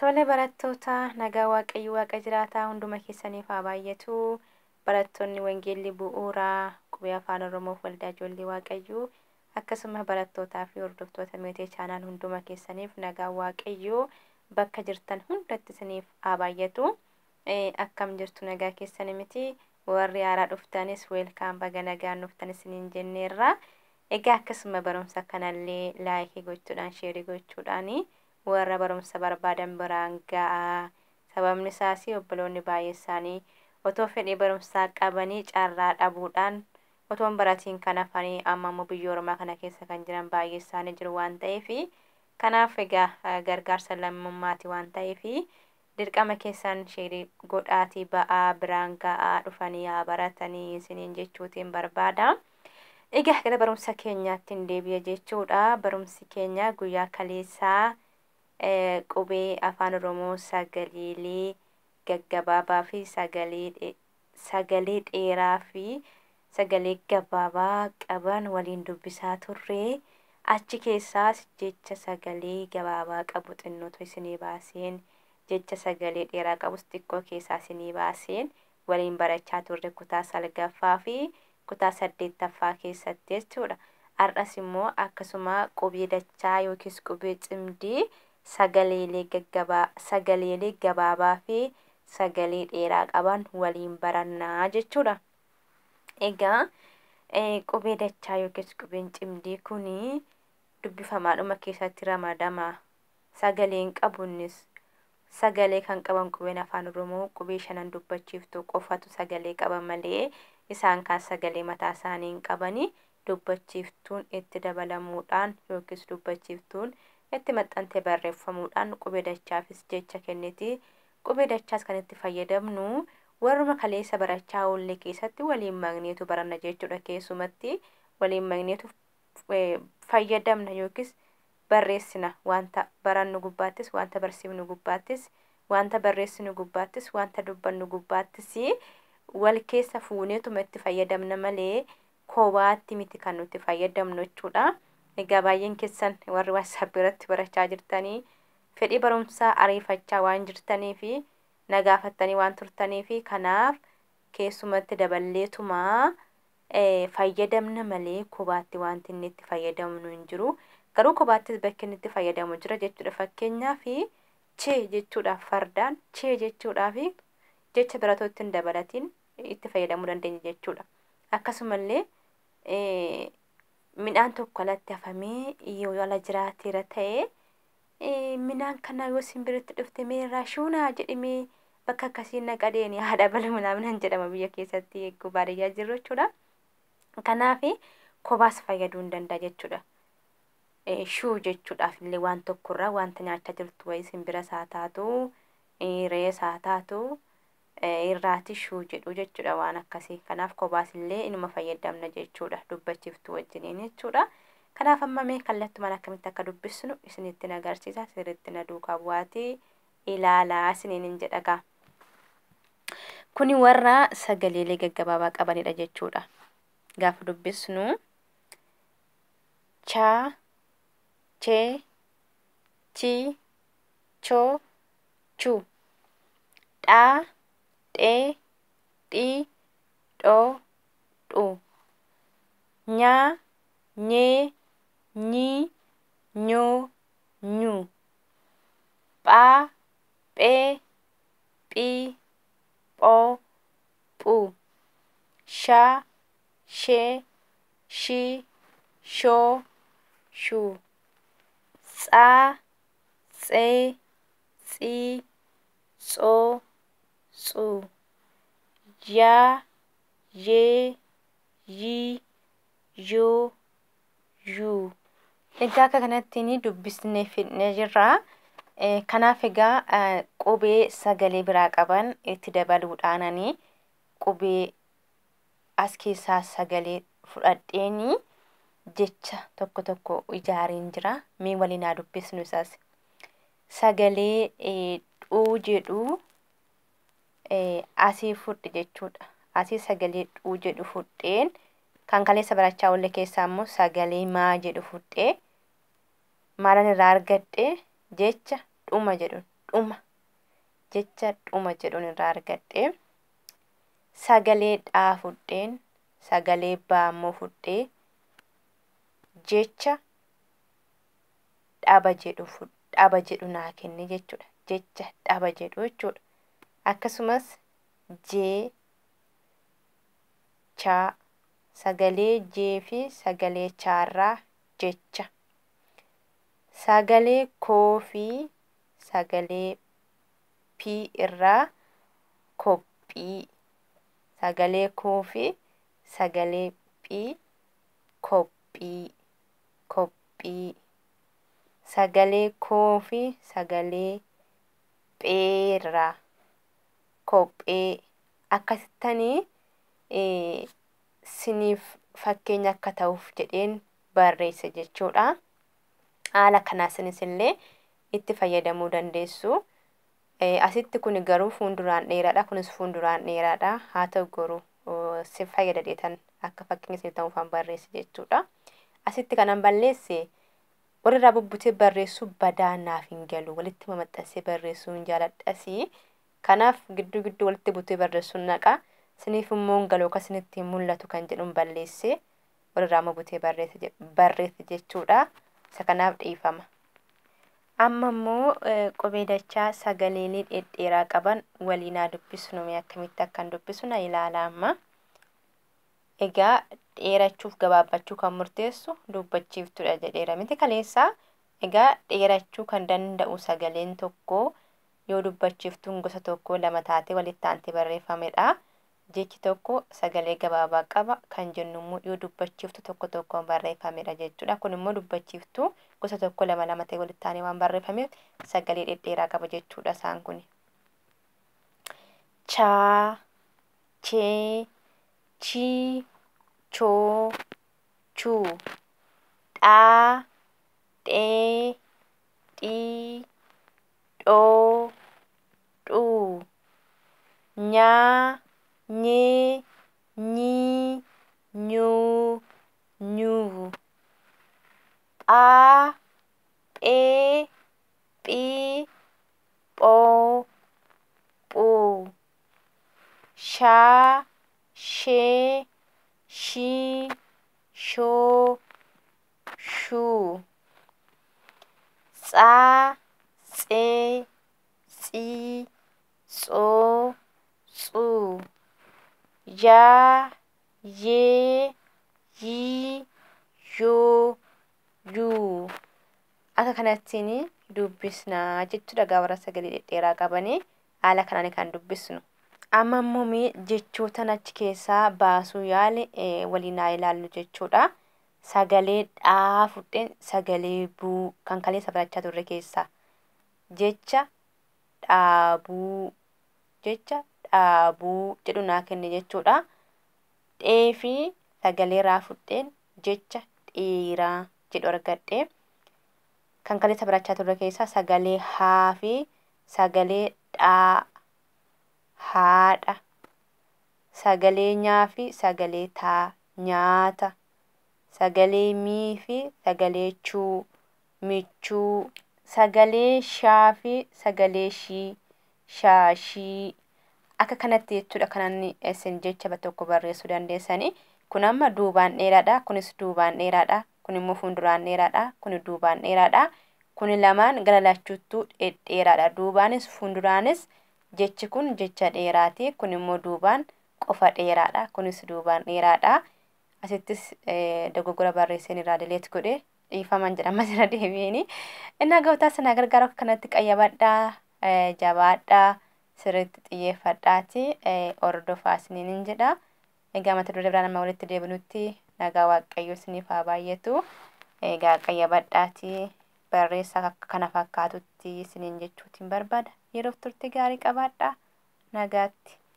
Tole barattoota nagaa waaqayyo waaqa jiraataa hunduma keessaniif haa baay'atu. Barattoonni wangeelli bu'uuraa qubee afaan Oromoof waldaa ijoollee waaqayyoo akkasuma barattootaa fi hordoftoota meetii chaanaal hunduma keessaniif nagaa waaqayyoo bakka jirtan hundatti isiniif haa baay'atu. Akkam jirtu nagaa keessani miti warri haaraa dhuftanis weelkaam baga nagaan dhuftan isiniin jenneerra. Egaa akkasuma barumsa kanallee laayikii gochuudhaan sheerii gochuudhaani warra barumsa barbaadan biraan ga'a. Sababni isaas obboloonni baay'ee isaanii otoo fedhii barumsaa qabanii carraa dhabuudhaan otoon baratiin kan hafanii amma immoo biyya Oromaa kana keessa kan jiran baay'ee isaanii jiru waan ta'eef kanaaf egaa gargaarsa lammummaati waan ta'eef dirqama keessan sheerii godhaatii ba'aa biraan ga'a dhufanii haa baratanii isiniin jechuutiin barbaada. Egaa gara barumsa keenyaatti hin deebi'a jechuudha. Barumsi keenya guyyaa kaleessaa qubee afaan Oromoo sagaleelee gaggabaabaa fi sagalee dheeraa fi sagalee gabaabaa qaban waliin dubbisaa turre. Achi keessaas jecha sagalee gabaabaa qabu xinnootu isinii baaseen jecha sagalee dheeraa qabus xiqqoo keessaa isinii baaseen waliin barachaa turre kutaa salgaffaa fi kutaa 8ffaa keessatti jechuudha. Har'as immoo akkasuma qubee dachaa yookiis qubee cimdii sagaleelee gabaabaa fi sagalee dheeraa qaban waliin barannaa jechuudha. Egaa qubee dachaa yookiis qubeen cimdii kuni dubbifamaadhuma keessatti ramadama. Sagaleen qabuunis sagalee kan qaban qubeen afaan Oromoo qubee 5 dubbachiiftuu qofatu sagalee qaba malee isaan kan sagalee mataa isaanii hin qabani. Dubbachiiftuun itti dabalamuudhaan yookiis dubbachiiftuun itti maxxantee barreeffamuudhaan qubee dachaafis jecha kenniti. Qubee dachaas kan itti fayyadamnu warruma kaleessa barachaa oolle keessatti waliin magneetu baranna jechuudha. Keessumatti waliin magneetu fayyadamna yookiis barreessina wanta barannu gubbaattis wanta barsiifnu gubbaattis wanta barreessinu gubbaattis wanta dubbannu gubbaattis wal keessa fuuneetuma itti fayyadamna malee kophaatti miti kan nuti fayyadamnu jechuudha. Egaa baay'een keessan warri WhatsApp irratti barachaa jirtanii fedhii barumsaa ariifachaa waan jirtanii fi nagaafattanii waan turtanii fi kanaaf keessumatti daballeetuma fayyadamna malee kophaatti wanti inni itti fayyadamnu hin jiru. Garuu kophaattis bakki inni itti fayyadamu jira jechuudha. Fakkeenyaaf chee jechuudhaaf fardaan chee jechuudhaaf jecha biratootti hin dabalatiin itti fayyadamuu dandeenya jechuudha. Akkasumallee midhaan tokko alatti hafamee yoo ala jiraateera ta'e midhaan kana yoo simbiritti dhufte meerraa shuunaa jedhamee bakka akkasiin naqadeeni haadha bal'inaan jedhama biyya keessatti eeguu baadiyyaa jiru jechuudha. Kanaaf kophaas fayyaduu hin danda'a jechuudha. Shuu jechuudhaaf illee waan tokkorraa wanta nyaachaa jirtu wayii simbiras haa taatu re'ees haa taatu irraati shuu jedhu jechuudha waan akkasii. Kanaaf kophaas illee inuma fayyadamna jechuudha dubbachiiftuu wajjiniin jechuudha. Kanaaf amma mee kallattumaan akkamitti akka dubbisnu isinitti agarsiisa. Sirriitti na duukaa bu'aatii ilaalaa isiniin jedhagaa. Kuni warra sagaleelee gaggabaabaa qabanidha jechuudha. Gaafa dubbisnu cha, chee, chi, choo, chuu, dhaa, dhee, dhii, dhoo, dhuu, nyaa, nyee, nyii, nyoo, nyuu, phaa, phee, phii, phoo, phuu, shaa, shee, shii, shoo, shuu, tsaa, tsee, tsii, tsoo, tsuu, yaa, yee, yii, yoo, yuu. Egaa akka kanatti dubbisnee fidnee jirra. Kanaaf egaa qubee sagalee biraa qaban itti dabaluudhaananii qubee as keessaa sagalee fudhadheeni jecha tokko tokko ijaareen jira. Mee waliin haa dubbisnu isaas. Sagalee dhuu jedhu asii fudhi jechuudha. Asii sagalee dhuu jedhu fudheen kan kaleessa barachaa oolle keessaa immoo sagalee maa jedhu fudhee maalan irraa argadhe jecha dhuma jedhu dhuma jecha dhuma jedhuun irraa argadhe. Sagalee dhaa fudheen sagalee baammoo fudhee jecha dhaba jedhu naa kenne jechuudha. Jecha dhaba jedhu jechuudha. Akkasumas jecha sagalee jee fi sagalee chaarraa jecha. Sagalee koo fi sagalee pii irraa kophii. Sagalee koo fi sagalee pii kophii. Kophii. Sagalee koo fi sagalee pheerraa kophee. Akkasittanii siniif fakkeenya akka ta'uuf jedheen barreesse jechuudha. Haala kanaa sinis illee itti fayyadamuu dandeessu. Asitti kun garuu fuunduraan dheeraadha. Kunis fuunduraan dheeraadha. Haa ta'u garuu si fayyada deetan akka fakkeenya isin ta'uufan barreesse jechuudha. Asitti kanan balleesse walirraa bubbutee barreessuu badaa naaf hin galu. Walitti maxxansee barreessuu hin jaaladhasi. Kanaaf gidduu walitti butee barreessuun naqa. Siniif immoo galoo akkasinitti mul'atu kan jedhuun balleesse walirraa butee barreesse jechuudha. Isa kanaaf dhiifama. Amma immoo qubee dachaa sagaleelee dhedheeraa qaban waliin dubbisnu akkamitti akkan dubbisnu ilaala amma. Egaa dheerachuuf gabaabbachuu kan murteessu dubbachiiftuudha jedheera miti kaleessaa. Egaa dheerachuu kan danda'u sagaleen tokko yoo dubbachiiftuun gosa tokko lama taatee walitti aantee barreeffamedha. Jechi tokko sagalee gabaabaa qaba kan jennu immoo yoo dubbachiiftu tokkoon barreeffamedha jechuudha. Kun immoo dubbachiiftuu gosa tokko lama ta'ee walitti aanee waan barreeffameef sagalee dhedheeraa qaba jechuudha isaan kun. Chaa, chee, chii, choo, chuu. Dhaa, dhee, dhii, dhoo, dhuu. Nyaa, nyee, nyii, nyuu, nyuu. Phaa, phee, phii, phoo, phuu. Shaa, shee, shii, shoo, shuu. Tsaa, tsee, tsii, tsoo, tsuu. Yaa, yee, yii, yoo, yuu. Akka kanattiin dubbisnaa jechuudha warra sagalee dhedheeraa qabanii haala kanaan kan dubbisnu. Amma immoo jechoota achi keessaa baasuu yaale waliin haa ilaallu jechuudha. Sagalee dhaa fudheen sagalee buu kan kaleessa barachaa turre keessaa. Jecha dhaabuu. Jecha dhaabuu jedhu naa kenne jechuudha. Dhee fi sagalee raa fudheen jecha dheeraa jedhu argadhe. Kan kaleessa barachaa turre keessaa sagalee haa fi sagalee dhaa haadha. Sagalee nyaa fi sagalee taa nyaata. Sagalee mii fi sagalee chuu michuu. Sagalee shaa fi sagalee shii shaashii. Akka kanatti jechuudha kanan isin jecha tokko barreessuu dandeessanii. Kun amma duubaan dheeraadha. Kunis duubaan dheeraadha. Kun immoo fuunduraan dheeraadha. Kun duubaan dheeraadha. Kun lamaan gara lachuuttuu dheeraadha. Duubaanis fuunduraanis jechi kun jecha dheeraati. Kun immoo duubaan qofa dheeraadha. Kunis duubaan dheeraadha. Asittis dogoggora barreesseen irraa dileet godhe dhiifaman jedhama jira deebiini. Innaa ga'uutaa sana gargaara akka kanatti qayyabadhaa jabaadhaa sirriitti xiyyeeffadhaati ordofaa isiniin jedha. Egaa mata duree biraan amma walitti deebinutti nagaa waaqayyo isiniif haa baay'atu. Egaa qayyabadhaati barreessaa akka kana fakkaatutti isiniin jechuutiin barbaada. Yeroof turte gaarii qabaadhaa nagaatti.